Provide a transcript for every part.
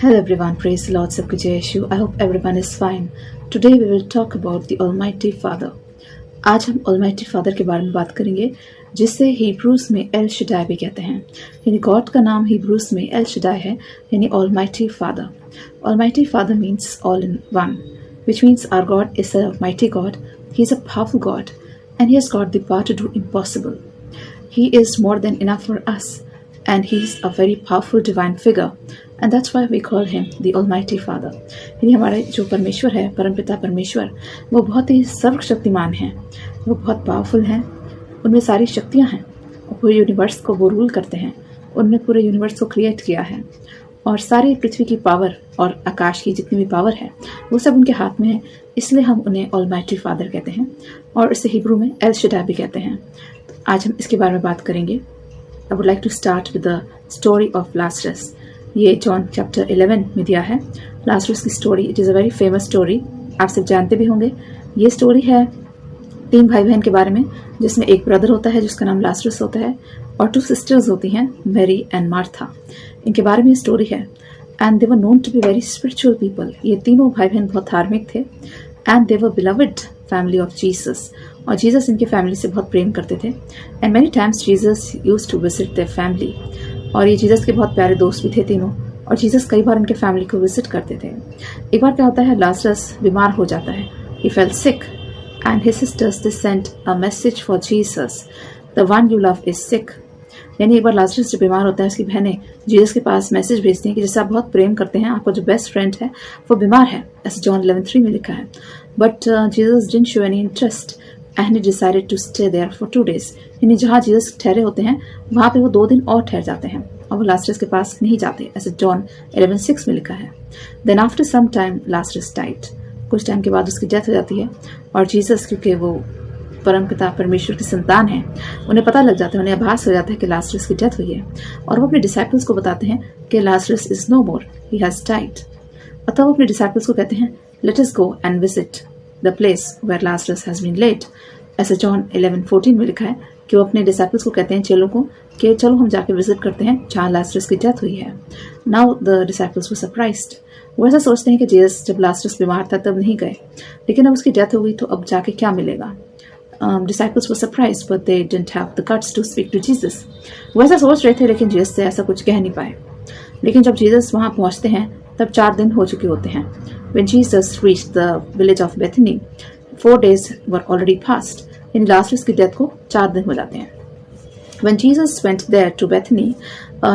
Hello everyone, praise the Lord, सबके जय यीशु. I hope everyone is fine. Today we will talk about the Almighty Father. आज हम Almighty Father के बारे में बात करेंगे, जिसे हिब्रूज में एल शडाई भी कहते हैं. यानी गॉड का नाम हिब्रूज में एल शडाई है, यानी Almighty Father. Almighty Father means all in one, which means our God is a mighty God. He is a powerful God, and He has got the power to do impossible. He is more than enough for us, and He is a very powerful divine figure. And that's why we call him the Almighty Father. यानी हमारे जो परमेश्वर है, परमपिता परमेश्वर, वो बहुत ही सर्वशक्तिमान हैं. वो बहुत पावरफुल हैं. उनमें सारी शक्तियाँ हैं. और पूरे यूनिवर्स को वो रूल करते हैं. उनने पूरे यूनिवर्स को क्रिएट किया है. और सारी पृथ्वी की पावर और आकाश की जितनी भी पावर है, वो सब उनके हाथ में है. इसलिए हम उन्हें ऑलमाइटी फादर कहते हैं. और इसे हिब्रू में एल शडाई भी कहते हैं. तो आज हम इसके बारे में बात करेंगे. I would like to start with the story of Lazarus. ये जॉन चैप्टर 11 में दिया है. लाजरस की story, it is a very famous story. आप सब जानते भी होंगे. ये स्टोरी है 3 भाई बहन के बारे में, जिसमें एक ब्रदर होता है जिसका नाम लाजरस होता है, और 2 सिस्टर्स होती हैं, मैरी एंड मार्था. इनके बारे में ये स्टोरी है. And they were known to be very spiritual people. ये तीनों भाई बहन बहुत धार्मिक थे. And they were beloved family of Jesus. और जीसस इनके फैमिली से बहुत प्रेम करते थे. And many times Jesus used to visit their family. और ये जीसस के बहुत प्यारे दोस्त भी थे तीनों. और जीसस कई बार उनके फैमिली को विजिट करते थे. एक बार क्या होता है, लाजरस बीमार हो जाता है. He felt sick and his sisters they sent a message for Jesus, the one you love is sick. यानी एक बार लाजरस जब बीमार होता है, उसकी बहनें जीसस के पास मैसेज भेजती हैं कि जिससे आप बहुत प्रेम करते हैं, आपका जो बेस्ट फ्रेंड है वो बीमार है. ऐसे जॉन 11:3 में लिखा है. But Jesus didn't show any interest and he decided to stay there for 2 days. यानी जहाँ जीसस ठहरे होते हैं वहाँ पे वो 2 दिन और ठहर जाते हैं, और वो लाजरस के पास नहीं जाते. ऐसे जॉन 11:6 में लिखा है. Then after some time Lazarus died. कुछ टाइम के बाद उसकी डेथ हो जाती है. और जीसस, क्योंकि वो परमपिता परमेश्वर की संतान है, उन्हें पता लग जाता है, उन्हें आभास हो जाता है कि लाजरस की डेथ हुई है. और वो अपने डिसाइपल्स को बताते हैं कि Lazarus is no more, he has died. और तब वो अपने डिसाइपल्स को कहते हैं, let us go and visit the place where Lazarus has been laid. ऐसे जॉन 11:14 में लिखा है कि वो अपने डिसाइपल्स को कहते हैं, चेलों को, कि चलो हम जाके विजिट करते हैं जहाँ लाजरस की डेथ हुई है. Now the disciples were surprised. वो ऐसा सोचते हैं कि जीसस जब लाजरस बीमार था तब नहीं गए, लेकिन अब उसकी डेथ हो गई तो अब जाके क्या मिलेगा. Disciples were surprised but they didn't have the guts to speak to Jesus. वो ऐसा सोच रहे थे, लेकिन जीसस से ऐसा कुछ कह नहीं पाए. लेकिन जब जीसस वहाँ पहुँचते हैं तब 4 दिन हो चुके होते हैं. When Jesus reached the village of Bethany, 4 days were already passed. यानी लाजरस की डेथ को 4 दिन हो जाते हैं. When Jesus went there to Bethany,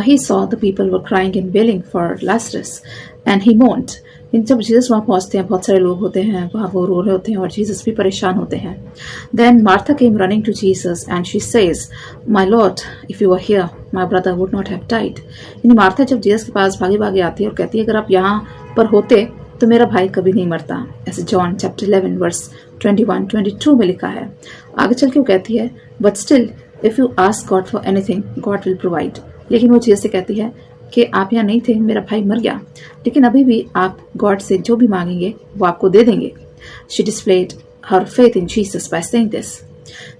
he saw the people were crying and wailing for Lazarus, and he mourned. जब Jesus वहाँ पहुँचते हैं, बहुत सारे लोग होते हैं वहाँ, वो रो रहे होते हैं और जीसस भी परेशान होते हैं. Then Martha came running to Jesus and she says, "My Lord, if you were here, my brother would not have died." यानी मार्था जब जीसस के पास भागी भागी आती है और कहती है, अगर आप यहाँ पर होते तो मेरा भाई कभी नहीं मरता. ऐसे जॉन चैप्टर 11 वर्स 21-22 में लिखा है. आगे चल के वो कहती है, but still if you ask God for anything God will provide. लेकिन वो जीसस से कहती है कि आप यहाँ नहीं थे, मेरा भाई मर गया, लेकिन अभी भी आप गॉड से जो भी मांगेंगे वो आपको दे देंगे. She displayed her faith in Jesus by saying this.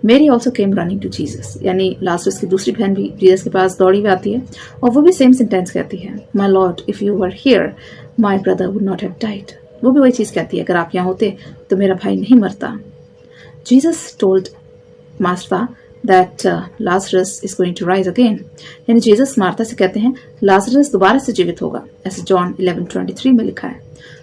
Mary also came running to Jesus. यानी लाजरस की दूसरी बहन भी जीसस के पास दौड़ी हुई आती है और वो भी सेम सेंटेंस कहती है, my lord if you were here my brother would not have died. वो भी वही चीज़ कहती है, अगर आप यहाँ होते तो मेरा भाई नहीं मरता. Jesus told Martha that Lazarus is going to rise again. यानी जीसस मार्था से कहते हैं लाजरस दोबारा से जीवित होगा. ऐसे जॉन 11:23 में लिखा है.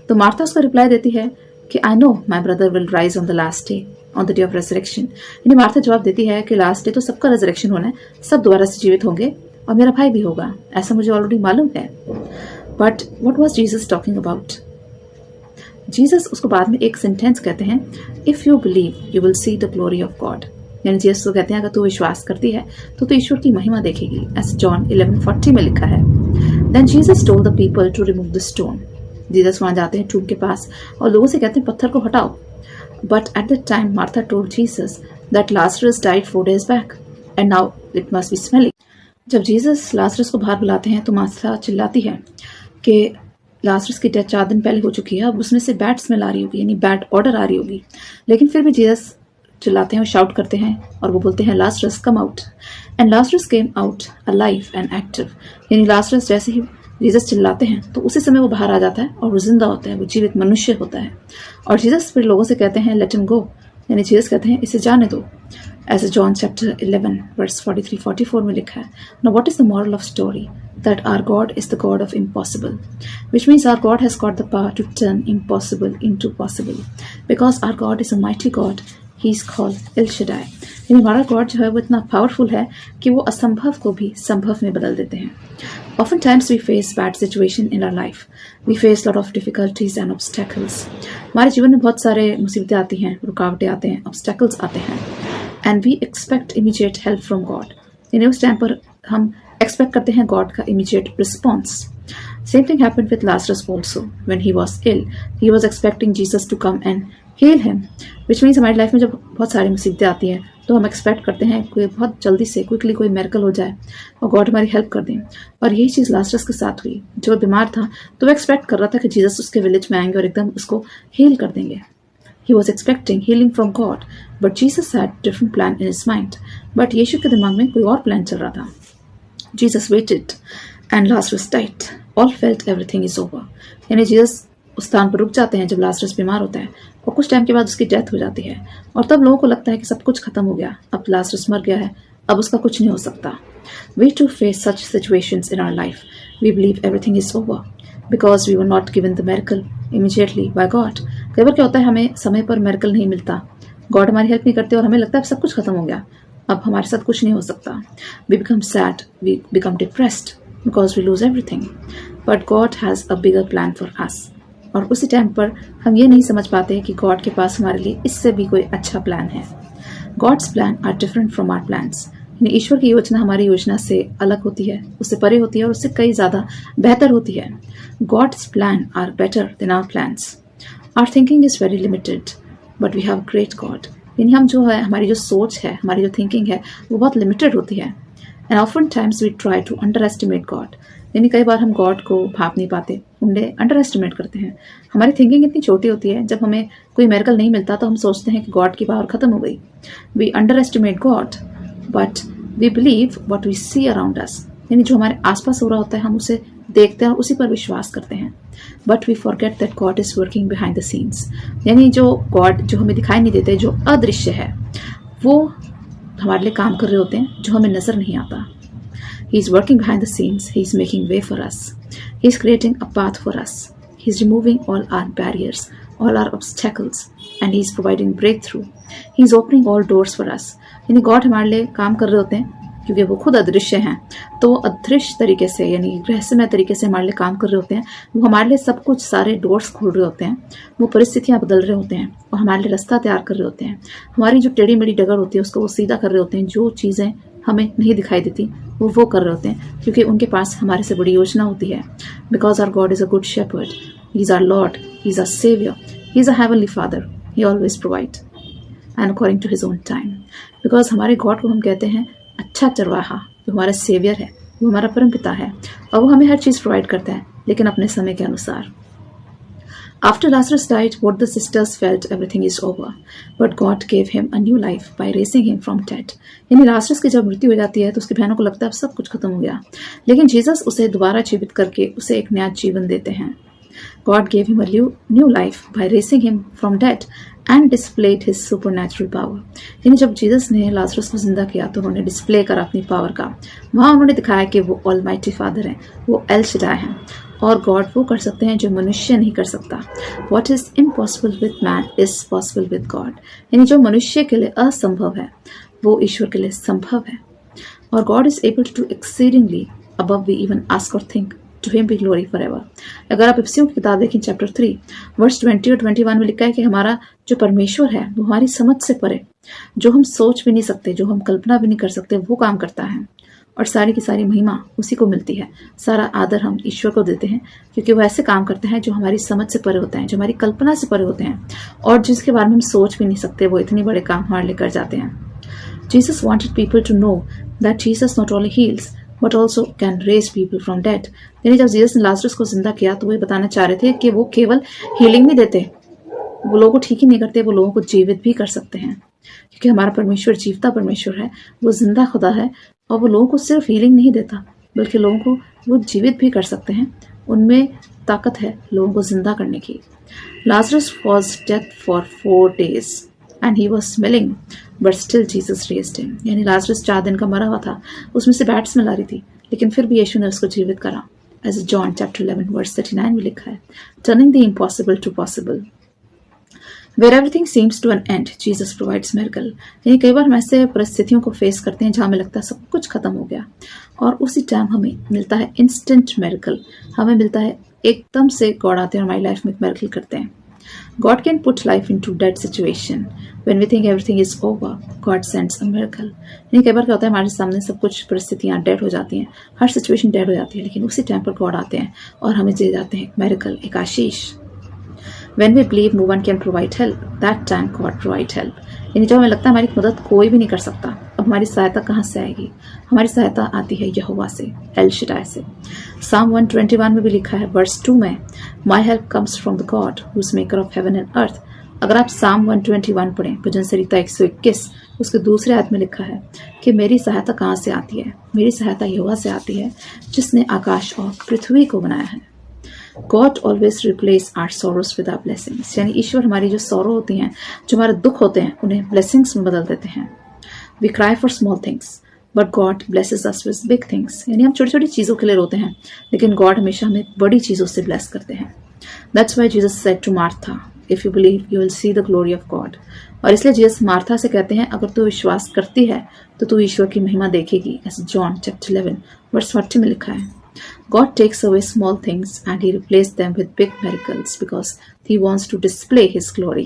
तो मार्था उसका रिप्लाई देती है कि I know my brother will rise on the last day, on the day of resurrection. यानी मार्था जवाब देती है कि लास्ट डे तो सबका रेजरेक्शन होना है, सब दोबारा से जीवित होंगे और मेरा भाई भी होगा, ऐसा मुझे ऑलरेडी मालूम है. But what was Jesus talking about. Jesus उसको बाद में एक सेंटेंस कहते हैं, if you believe you will see the glory of God. यानी जीसस को कहते हैं, अगर तू विश्वास करती है तो ईश्वर की महिमा देखेगी. ऐसे जॉन 11:40 में लिखा है. Then Jesus told the people to remove the stone. Jesus वहां जाते हैं टूम के पास और लोगों से कहते हैं पत्थर को हटाओ. But at that time Martha told Jesus that Lazarus died 4 days back and now it must be smelling. जब जीसस लाजरस को बाहर बुलाते हैं तो मार्था चिल्लाती है कि लाजरस की डेथ 4 दिन पहले हो चुकी है, अब उसमें से बैड स्मेल आ रही होगी, यानी बैड ऑर्डर आ रही होगी. लेकिन फिर भी जीसस चिल्लाते हैं, शाउट करते हैं और वो बोलते हैं, Lazarus come out. And Lazarus came out alive and active. यानी लाजरस जैसे ही जीसस चिल्लाते हैं तो उसी समय वो बाहर आ जाता है और वो जिंदा होता है, वो जीवित मनुष्य होता है। और जीसस फिर लोगों से कहते हैं लेट हिम गो, यानी जीसस कहते हैं इसे जाने दो। As John chapter 11 verse 43-44 में लिखा है, Now what is the moral of story? That our God is the God of impossible, which means our God has got the power to turn impossible into possible. Because our God is a mighty God, He is called El Shaddai. यानी हमारा God जो है वो इतना powerful है कि वो असंभव को भी संभव में बदल देते हैं। Oftentimes we face bad situation in our life. We face lot of difficulties and obstacles. हमारे जीवन में बहुत सारे मुसीबतें आती हैं, रुकावटें आते हैं, obstacles आते हैं, and we expect immediate help from God. यानी उस टाइम पर हम एक्सपेक्ट करते हैं गॉड का immediate response. Same thing happened with Lazarus also. When he was ill, he was expecting Jesus to come and heal him. Which means हमारी life में जब बहुत सारी मुसीबतें आती हैं तो हम एक्सपेक्ट करते हैं कि बहुत जल्दी से क्विकली कोई मेरेकल हो जाए और गॉड हमारी हेल्प कर दें। और यही चीज़ लाजरस के साथ हुई। जो बीमार था तो वो एक्सपेक्ट कर रहा था कि जीसस उसके विलेज में आएंगे और एकदम उसको हील कर देंगे। He was expecting healing from God, but Jesus had different plan in his mind. But यीशु के दिमाग में कोई और प्लान चल रहा था। Jesus waited and Lazarus died. All felt everything is over. यानी जीसस उस स्थान पर रुक जाते हैं जब लाजरस बीमार होता है और कुछ टाइम के बाद उसकी डेथ हो जाती है और तब लोगों को लगता है कि सब कुछ खत्म हो गया, अब लाजरस मर गया है, अब उसका कुछ नहीं हो सकता। We too face such situations in our life. We believe everything is over because we were not given the miracle immediately by God. कई बार क्या होता है, हमें समय पर मेरेकल नहीं मिलता, गॉड हमारी हेल्प नहीं करते और हमें लगता है सब कुछ खत्म हो गया, अब हमारे साथ कुछ नहीं हो सकता। We become sad, we become depressed because we lose everything. But God has a bigger plan for us. और उसी टाइम पर हम ये नहीं समझ पाते कि गॉड के पास हमारे लिए इससे भी कोई अच्छा प्लान है। God's plan are different from our plans. यानी ईश्वर की योजना हमारी योजना से अलग होती है, उससे परे होती है और उससे कई ज़्यादा बेहतर होती है। God's plan are better than our plans. Our thinking is very limited but we have great God. यानी हम जो है, हमारी जो सोच है, हमारी जो थिंकिंग है वो बहुत लिमिटेड होती है। And often times we try to underestimate God. यानी कई बार हम गॉड को भाप नहीं पाते, उन्हें अंडर एस्टिमेट करते हैं। हमारी थिंकिंग इतनी छोटी होती है, जब हमें कोई मेरेकल नहीं मिलता तो हम सोचते हैं कि गॉड की पावर खत्म हो गई। We underestimate God but we believe what we see around us. यानी जो हमारे आसपास हो रहा होता है हम उसे देखते हैं और उसी पर विश्वास करते हैं। But we forget that God is working behind the scenes. यानी जो गॉड जो हमें दिखाई नहीं देते, जो अदृश्य है, वो हमारे लिए काम कर रहे होते हैं जो हमें नजर नहीं आता। He is working behind the scenes. He is making way for us. He is creating a path for us. He is removing all our barriers, all our obstacles, and He is providing breakthrough. He is opening all doors for us. यानी God हमारे लिए काम कर रहे होते हैं क्योंकि वो खुद अदृश्य हैं, तो वो अदृश्य तरीके से यानी रहस्यमय तरीके से हमारे लिए काम कर रहे होते हैं। वो हमारे लिए सब कुछ सारे डोर्स खोल रहे होते हैं, वो परिस्थितियाँ बदल रहे होते हैं और हमारे लिए रास्ता तैयार कर रहे होते हैं। हमारी जो टेढ़ी मेढ़ी डगर होती है उसको वो सीधा कर रहे होते हैं। जो चीज़ें हमें नहीं दिखाई देती वो कर रहे होते हैं क्योंकि उनके पास हमारे से बड़ी योजना होती है। Because our God is a good shepherd, he is our lord, he is our saviour, he is a heavenly father, he always provide and according to his own time. बिकॉज हमारे गॉड को हम कहते हैं अच्छा चरवाहा, जो हमारा सेवियर है, वो हमारा परम पिता है और वो हमें हर चीज़ प्रोवाइड करता है लेकिन अपने समय के अनुसार। After Lazarus died, both the sisters felt everything is over, but God gave him a new life by raising him from dead. यानी लाजरस की जब मृत्यु हो जाती है तो उसकी बहनों को लगता है अब सब कुछ खत्म हो गया, लेकिन जीसस उसे दोबारा जीवित करके उसे एक नया जीवन देते हैं। God gave him a new life by raising him from dead and displayed his supernatural power. यानी जब जीसस ने लाजरस को जिंदा किया तो उन्होंने डिस्प्ले करा अपनी पावर का। वहाँ उन्होंने दिखाया कि वो ऑलमाइटी फादर हैं, वो एल शदाई हैं और गॉड वो कर सकते हैं जो मनुष्य नहीं कर सकता। What is impossible with man is possible with God. यानी जो मनुष्य के लिए असंभव है वो ईश्वर के लिए संभव है। और God is able to do exceedingly above we even ask or think. To him be glory forever. अगर आप इफिसियों की किताब देखें चैप्टर 3 वर्स 20 और 21 में लिखा है कि हमारा जो परमेश्वर है वो हमारी समझ से परे, जो हम सोच भी नहीं सकते, जो हम कल्पना भी नहीं कर सकते, वो काम करता है और सारी की सारी महिमा उसी को मिलती है। सारा आदर हम ईश्वर को देते हैं क्योंकि वो ऐसे काम करते हैं जो हमारी समझ से परे होते हैं, जो हमारी कल्पना से परे होते हैं और जिसके बारे में हम सोच भी नहीं सकते, वो इतने बड़े काम हमारे लिए कर जाते हैं। Jesus wanted people to know that Jesus not only heals but also can raise people from dead. यानी जब जीसस ने लाजरस को जिंदा किया तो वो बताना चाह रहे थे कि वो केवल हीलिंग नहीं देते, वो लोगों को ठीक ही नहीं करते, वो लोगों को जीवित भी कर सकते हैं क्योंकि हमारा परमेश्वर जीवता परमेश्वर है, वो जिंदा खुदा है और वो लोगों को सिर्फ हीलिंग नहीं देता बल्कि लोगों को वो जीवित भी कर सकते हैं। उनमें ताकत है लोगों को जिंदा करने की। Lazarus was dead for 4 days and he was smelling, but still Jesus raised him. यानी लाजरस 4 दिन का मरा हुआ था, उसमें से बैड स्मेल आ रही थी, लेकिन फिर भी यीशु ने उसको जीवित करा। As John chapter 11 verse 39 में लिखा है, turning the impossible to possible. Where everything seems to an end, Jesus provides miracle. यानी कई बार हम ऐसे परिस्थितियों को फेस करते हैं जहाँ हमें लगता है सब कुछ खत्म हो गया, और उसी टाइम हमें मिलता है इंस्टेंट मिरेकल। हमें मिलता है एकदम से गॉड आते हैं और हमारी लाइफ में एक मिरेकल करते हैं। God can put life into dead situation. When we think everything is over, God sends a miracle. यानी कई बार क्या होता है, हमारे सामने सब कुछ परिस्थितियाँ डेड हो जाती हैं, हर सिचुएशन डेड हो जाती है, लेकिन उसी टाइम पर गॉड आते हैं और हमें दे जाते हैं एक मिरेकल, एक आशीष। When we believe no one can provide help, that time God provide help. यानी जब हमें लगता है हमारी मदद कोई भी नहीं कर सकता, अब हमारी सहायता कहाँ से आएगी? हमारी सहायता आती है यहोवा से, एल शडाय से। Psalm 121 में भी लिखा है वर्स 2 में, My help comes from the God who's maker of heaven and earth. अगर आप Psalm 121 पढ़ें, भजन संहिता 121, उसके दूसरे आयत में लिखा है कि मेरी सहायता कहाँ से आती है? मेरी सहायता यहोवा से आती है जिसने आकाश और पृथ्वी को बनाया है। God always replace our sorrows with our blessings. यानी ईश्वर हमारी जो सौरो होती हैं, जो हमारे दुख होते हैं, उन्हें blessings में बदल देते हैं। We cry for small things, but God blesses us with big things. यानी हम छोटी छोटी चीज़ों के लिए रोते हैं, लेकिन God हमेशा हमें बड़ी चीज़ों से bless करते हैं। That's why Jesus said to Martha, if you believe, you will see the glory of God. और इसलिए जीसस मार्था से कहते हैं, अगर तू विश्वास करती है तो तू ईश्वर की महिमा देखेगी। As John chapter 11 verse 40 में लिखा है, God takes away small things and he replaces them with big miracles because he wants to display his glory.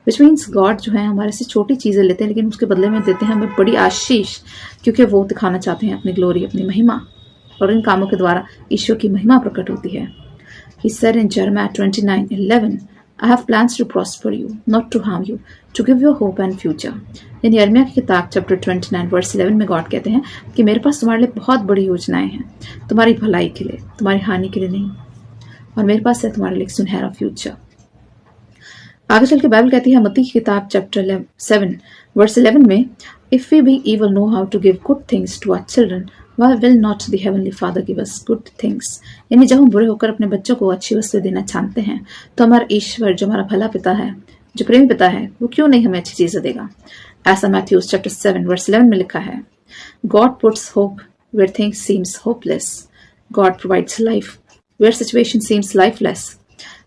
Which means God जो है हमारे से छोटी चीजें लेते हैं, लेकिन उसके बदले में देते हैं हमें बड़ी आशीष, क्योंकि वो दिखाना चाहते हैं अपनी ग्लोरी, अपनी महिमा, और इन कामों के द्वारा ईश्वर की महिमा प्रकट होती है। He said in Jeremiah 29:11, I have plans to prosper you, not to harm you, to give you hope and future. यानी यिर्मयाह की किताब चैप्टर 29 वर्स 11 में गॉड कहते हैं कि मेरे पास तुम्हारे लिए बहुत बड़ी योजनाएं हैं, तुम्हारी भलाई के लिए, तुम्हारी हानि के लिए नहीं, और मेरे पास है तुम्हारे लिए सुनहरा फ्यूचर। आगे चल के बाइबल कहती है मत्ती की किताब चैप्टर 7 वर्स 11 में, if we be evil know how to give good things to our children, why will not the heavenly father give us good things? यानी जब हम बुरे होकर अपने बच्चों को अच्छी वस्तुएं देना चाहते हैं, तो हमारा ईश्वर जो हमारा भला पिता है, जो प्रेमी पिता है, वो क्यों नहीं हमें अच्छी चीजें देगा? ऐसा मैथ्यूज चैप्टर 7 वर्स 11 में लिखा है, God puts hope where things seems hopeless. God provides life where situation seems lifeless.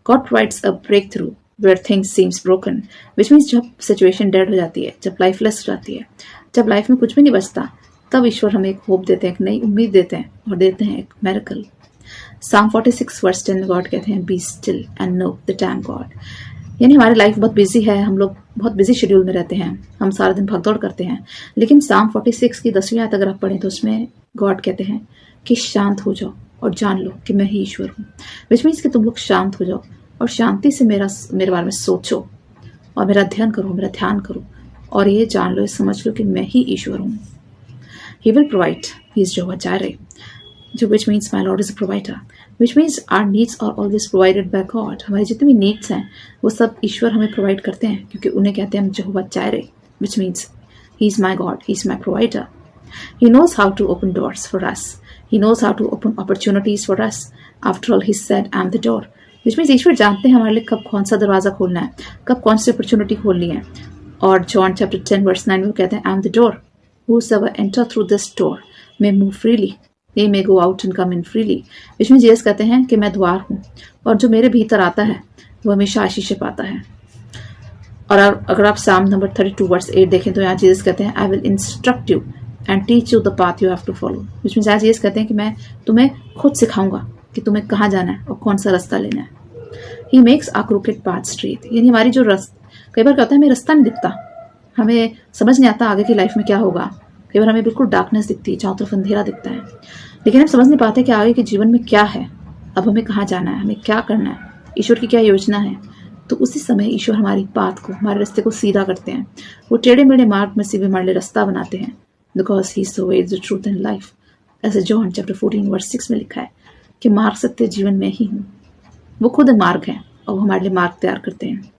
God provides a breakthrough where things seems broken. Which means जब सिचुएशन डेड हो जाती है, जब लाइफलेस हो जाती है, जब लाइफ में कुछ भी नहीं बचता, तब ईश्वर हमें एक होप देते हैं, एक नई उम्मीद देते हैं और देते हैं एक मिरेकल। Psalm 46 वर्स 10 में गॉड कहते हैं, be still and know the time God. यानी हमारी लाइफ बहुत बिजी है, हम लोग बहुत बिजी शेड्यूल में रहते हैं, हम सारा दिन भागदौड़ करते हैं, लेकिन Psalm 46 की 10वीं आयत अगर आप पढ़ें तो उसमें गॉड कहते हैं कि शांत हो जाओ और जान लो कि मैं ही ईश्वर हूँ। विच मीन्स कि तुम लोग शांत हो जाओ और शांति से मेरे बारे में सोचो और मेरा अध्ययन करो, मेरा ध्यान करो, और ये जान लो, ये समझ लो कि मैं ही ईश्वर हूँ। He will provide. He is Jehovah Jireh, which means my Lord is a provider. Which means our needs are always provided by God. हमारी जितनी भी needs हैं, वो सब ईश्वर हमें provide करते हैं, क्योंकि उन्हें कहते हैं हम Jehovah Jireh, which means He is my God, He is my provider. He knows how to open doors for us. He knows how to open opportunities for us. After all, He said, I am the door. Which means ईश्वर जानते हैं हमारे लिए कब कौन सा दरवाजा खोलना है, कब कौन सी अपॉर्चुनिटी खोलनी है। और John chapter 10 verse 9 में कहते हैं, I am the door. Whosoever enter through this door may move freely. They may go out and come in freely. Which means Jesus कहते हैं कि मैं द्वार हूँ, और जो मेरे भीतर आता है वो हमेशा आशीष पाता है। और अगर आप Psalm नंबर 32 वर्स 8 देखें तो यहाँ जीसस कहते हैं, I will instruct you and teach you the path you have to follow. Which means Jesus कहते हैं कि मैं तुम्हें खुद सिखाऊंगा कि तुम्हें कहाँ जाना है और कौन सा रास्ता लेना है। He makes our crooked path straight. यानी हमारी जो कई बार क्या होता है, हमें रास्ता नहीं दिखता, हमें समझ नहीं आता आगे की लाइफ में क्या होगा। कई बार हमें बिल्कुल डार्कनेस दिखती है, चारों तरफ अंधेरा दिखता है, लेकिन हम समझ नहीं पाते कि आगे के जीवन में क्या है, अब हमें कहाँ जाना है, हमें क्या करना है, ईश्वर की क्या योजना है। तो उसी समय ईश्वर हमारी पाथ को, हमारे रास्ते को सीधा करते हैं, वो टेढ़े मेढ़े मार्ग में से भी हमारे लिए रास्ता बनाते हैं। Because he is the way, the truth and life. ऐसे जॉन चैप्टर 14 वर्स 6 में लिखा है कि मार्ग सत्य जीवन में ही हूँ। वो खुद मार्ग है और वो हमारे लिए मार्ग तैयार करते हैं।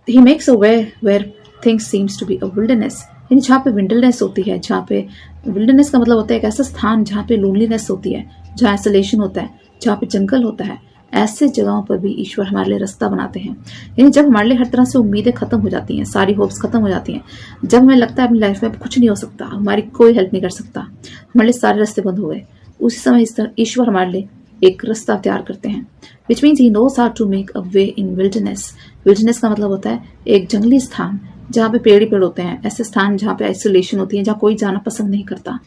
He makes a way where things seems to be a wilderness. यानी जहाँ पे विंडरनेस होती है, जहाँ पे विल्डरनेस का मतलब होता है एक ऐसा स्थान जहाँ पे लोनलीनेस होती है, जहाँ आइसोलेशन होता है, जहाँ पे जंगल होता है, ऐसे जगहों पर भी ईश्वर हमारे लिए रास्ता बनाते हैं। यानी जब हमारे लिए हर तरह से उम्मीदें खत्म हो जाती हैं, सारी होप्स खत्म हो जाती हैं, जब हमें लगता है अपनी लाइफ में अब कुछ नहीं हो सकता, हमारी कोई हेल्प नहीं कर सकता, हमारे लिए सारे रास्ते बंद हो गए, उसी समय इस तरह ईश्वर हमारे लिए एक रास्ता तैयार करते हैं। Which means he knows how to make a way in wilderness. Wilderness का मतलब होता है एक जंगली स्थान जहाँ पे पेड़ ही पेड़ होते हैं, ऐसे स्थान जहाँ पे आइसोलेशन होती है, जहाँ कोई जाना पसंद नहीं करता,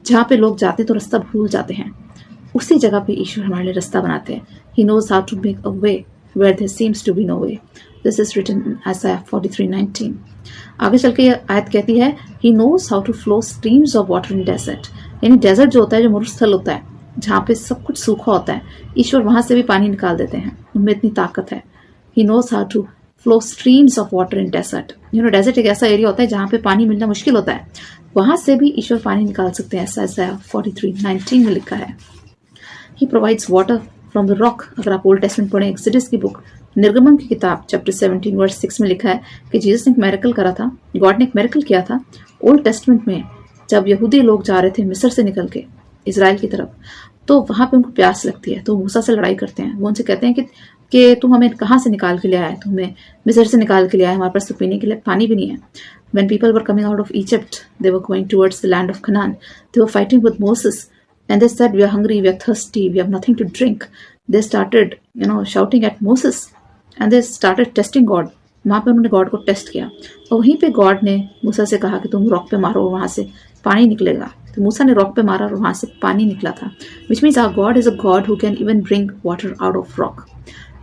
जहाँ पे लोग जाते तो रास्ता भूल जाते हैं, उसी जगह पे ईश्वर हमारे लिए रास्ता बनाते हैं। He knows how to make a way where there seems to be no way. This is written in Isaiah 43:19। आगे चल के ये आयत कहती है he knows how to flow streams of water in desert. यानी डेजर्ट जो होता है, जो मरुस्थल होता है, जहाँ पे सब कुछ सूखा होता है, ईश्वर वहां से भी पानी निकाल देते हैं, उनमें इतनी ताकत है। He knows how to flow streams of water in desert. Desert एक ऐसा एरिया होता है जहाँ पे पानी मिलना मुश्किल होता है, वहां से भी ईश्वर पानी निकाल सकते हैं, ऐसा आइसाया 43:19 में लिखा है। He provides water from the rock. अगर आप ओल्ड टेस्टमेंट पढ़ें, एक्सोडस की बुक, निर्गमन की किताब चैप्टर 17 वर्स 6 में लिखा है कि जीसस ने एक मेरेकल करा था, गॉड ने एक मेरेकल किया था ओल्ड टेस्टमेंट में। जब यहूदी लोग जा रहे थे मिस्र से निकल के इजराइल की तरफ, तो वहां पे उनको प्यास लगती है, तो मूसा से लड़ाई करते हैं। वो उनसे कहते हैं कि तुम हमें कहाँ से निकाल के ले आए, तुम्हें मिस्र से निकाल के ले आए, हमारे पास तो पीने के लिए पानी भी नहीं है। When people were coming out of Egypt, they were going towards the land of Canaan. They were fighting with Moses, and they said, "We are hungry, we are thirsty, we have nothing to drink." They started, shouting at Moses, and they started testing God. वहाँ पे उन्होंने God को test किया, और वहीं पे God ने मूसा से कहा कि तुम रॉक पे मारो, वहां से पानी निकलेगा। तो मूसा ने रॉक पे मारा और वहां से पानी निकला था। Which means our God is a God who can even bring water out of rock.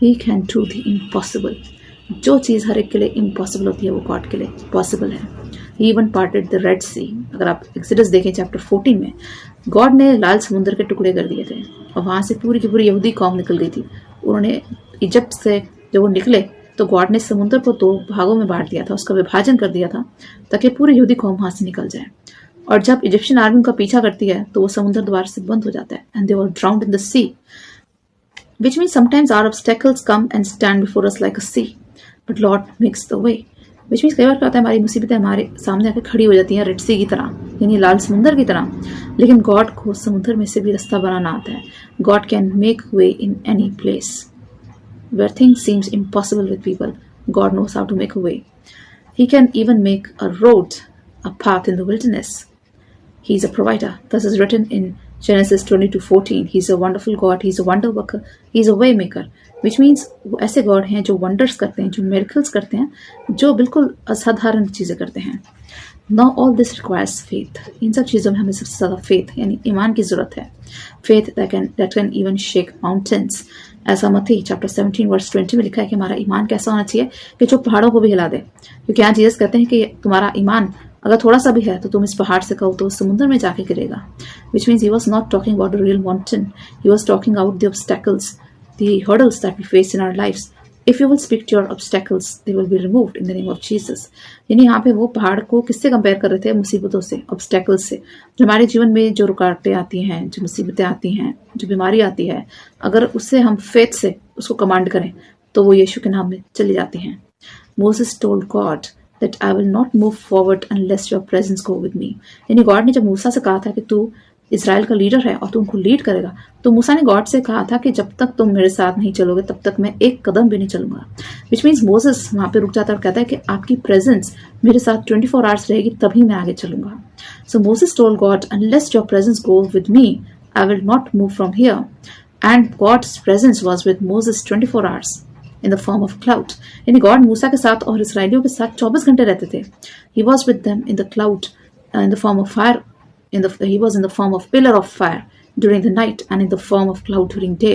He can do the impossible. जो चीज़ हर एक के लिए इम्पॉसिबल होती है वो गॉड के लिए पॉसिबल है। ही इवन पार्टेड द रेड सी। अगर आप एक्सोडस देखें चैप्टर 14 में, गॉड ने लाल समुद्र के टुकड़े कर दिए थे, और वहां से पूरी की पूरी यहूदी कौम निकल गई थी। उन्होंने इजिप्ट से जब वो निकले तो गॉड ने समुद्र को 2 भागों में बांट दिया था, उसका विभाजन कर दिया था, ताकि पूरी यहूदी कौम वहां से निकल जाए। और जब इजिप्शियन आर्मी उनका पीछा करती है तो वो समुद्र दोबारा से बंद हो जाता है, and they were drowned in the sea. Which means sometimes our obstacles come and stand before us like a sea, but Lord makes the way. Which means कई बार क्या होता है, हमारी मुसीबतें हमारे सामने आकर खड़ी हो जाती हैं रेड सी की तरह, यानी लाल समुद्र की तरह, लेकिन गॉड को समुद्र में से भी रास्ता बनाना आता है। God can make way in any place where things seems impossible with people. God knows how to make a way. He can even make a road, a path in the wilderness. He is a provider. Thus is written in Genesis 22:14. He is a wonderful God. He is a wonder worker. He is a way maker. Which means वो ऐसे God हैं जो wonders करते हैं, जो miracles करते हैं, जो बिल्कुल असाधारण चीजें करते हैं। Now all this requires faith. इन सब चीजों में हमें सबसे ज्यादा फेथ यानी ईमान की जरूरत है। Faith that can even shake mountains. ऐसा मत्ती चैप्टर 17 वर्स 20 में लिखा है कि हमारा ईमान कैसा होना चाहिए कि जो पहाड़ों को भी हिला दे। क्योंकि यहाँ जीसस कहते हैं कि तुम्हारा ईमान अगर थोड़ा सा भी है तो तुम इस पहाड़ से कहो तो समुद्र में जाके गिरेगा। Which means he was not talking about a real mountain. He was talking about the obstacles, the hurdles that we face in our lives. If you will speak to your obstacles, they will be removed in the name of Jesus. यानी यहाँ पे वो पहाड़ को किससे compare कर रहे थे? मुसीबतों से, ऑब्स्टेकल्स से। जो हमारे जीवन में जो रुकावटें आती हैं, जो मुसीबतें आती हैं, जो बीमारी आती है, अगर उससे हम फेथ से उसको कमांड करें तो वो यीशु के नाम में चली जाती हैं। Moses told God that I will not move forward unless your presence go with me. यानी गॉड ने जब मूसा से कहा था कि तू इजराइल का लीडर है और तू उनको लीड करेगा, तो मूसा ने गॉड से कहा था कि जब तक तुम मेरे साथ नहीं चलोगे तब तक मैं एक कदम भी नहीं चलूंगा। विच मीन्स मोसेस वहां पे रुक जाता है और कहता है कि आपकी प्रेजेंस मेरे साथ 24 आवर्स रहेगी तभी मैं आगे चलूंगा। So Moses told God unless your presence go with me I will not move from here, and God's presence was with Moses 24 hours in the form of cloud. यानी गॉड मूसा के साथ और इसराइलियों के साथ 24 घंटे रहते थे। He was with them in the cloud, in the form of fire. He was in the form of pillar of fire during the night and in the form of cloud during day.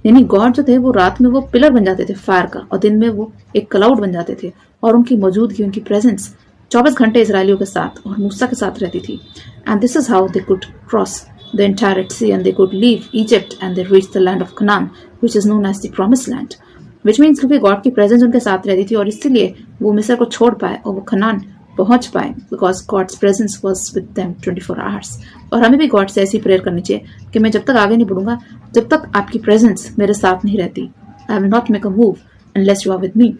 यानी God जो थे वो रात में वो pillar बन जाते थे फायर का, और दिन में वो एक क्लाउड बन जाते थे, और उनकी मौजूदगी, उनकी प्रेजेंस 24 घंटे इसराइलियों के साथ और मूसा के साथ रहती थी। And this is how they could cross the entire Red Sea and they could leave Egypt and they reached the land of Canaan, which is known as the promised land. Which means क्योंकि God की presence उनके साथ रहती थी और इसीलिए वो मिस्र को छोड़ पाए और वो खनान पहुंच पाए, because God's presence was with them 24 hours. और हमें भी गॉड से ऐसी प्रेयर करनी चाहिए कि मैं जब तक आगे नहीं बढ़ूंगा, जब तक आपकी प्रेजेंस मेरे साथ नहीं रहती, I will not make a move unless you are with me.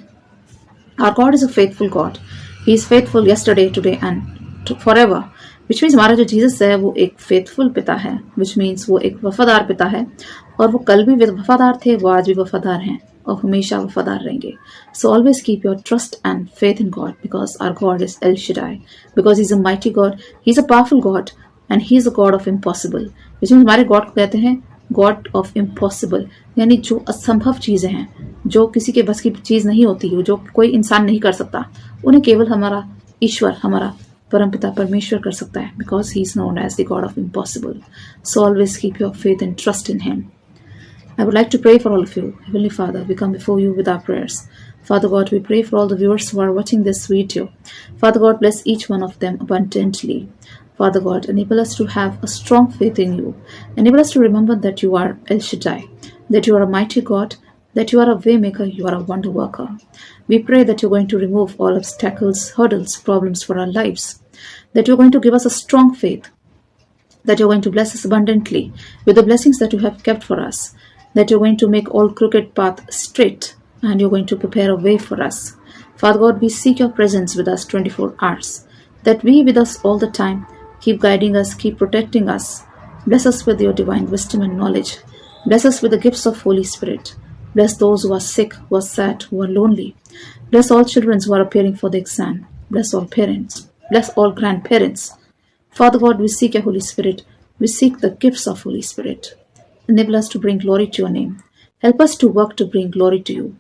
Our God is a faithful God. He is faithful yesterday, today and forever. Which means हमारा जो जीसस है वो एक फेथफुल पिता है, which means वो एक वफादार पिता है, और वो कल भी वफादार थे, वो आज भी वफादार हैं और हमेशा वफादार रहेंगे. So always keep your trust and faith in God, because our God is El Shaddai, because He's a mighty God, He's a powerful God, and He is a God of impossible. which means हमारे God को कहते हैं God of impossible, यानी जो असंभव चीजें हैं, जो किसी के बस की चीज नहीं होती, जो कोई इंसान नहीं कर सकता, उन्हें केवल हमारा ईश्वर, हमारा परमपिता परमेश्वर कर सकता है, because he is known as the God of impossible. So always keep your faith and trust in him. I would like to pray for all of you. Heavenly Father, we come before you with our prayers. Father God, we pray for all the viewers who are watching this video. Father God, bless each one of them abundantly. Father God, enable us to have a strong faith in you. Enable us to remember that you are El Shaddai, that you are a mighty God, that you are a waymaker, you are a wonder worker. We pray that you're going to remove all obstacles, hurdles, problems for our lives, that you're going to give us a strong faith, that you're going to bless us abundantly with the blessings that you have kept for us, that you're going to make all crooked path straight, and you're going to prepare a way for us. Father God, we seek your presence with us 24 hours, that we with us all the time, keep guiding us, keep protecting us. Bless us with your divine wisdom and knowledge. Bless us with the gifts of Holy Spirit. Bless those who are sick, who are sad, who are lonely. Bless all children who are appearing for the exam. Bless all parents. Bless all grandparents. Father God, we seek your Holy Spirit. We seek the gifts of Holy Spirit. Enable us to bring glory to your name. Help us to work to bring glory to you.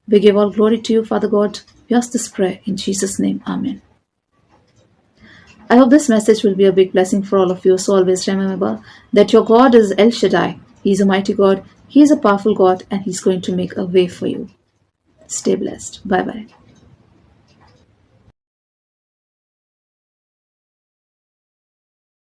We give all glory to you, Father God. We ask this prayer in Jesus' name. Amen. I hope this message will be a big blessing for all of you. So always remember that your God is El Shaddai. He is a mighty God. He is a powerful God, and He's going to make a way for you. Stay blessed. Bye-bye.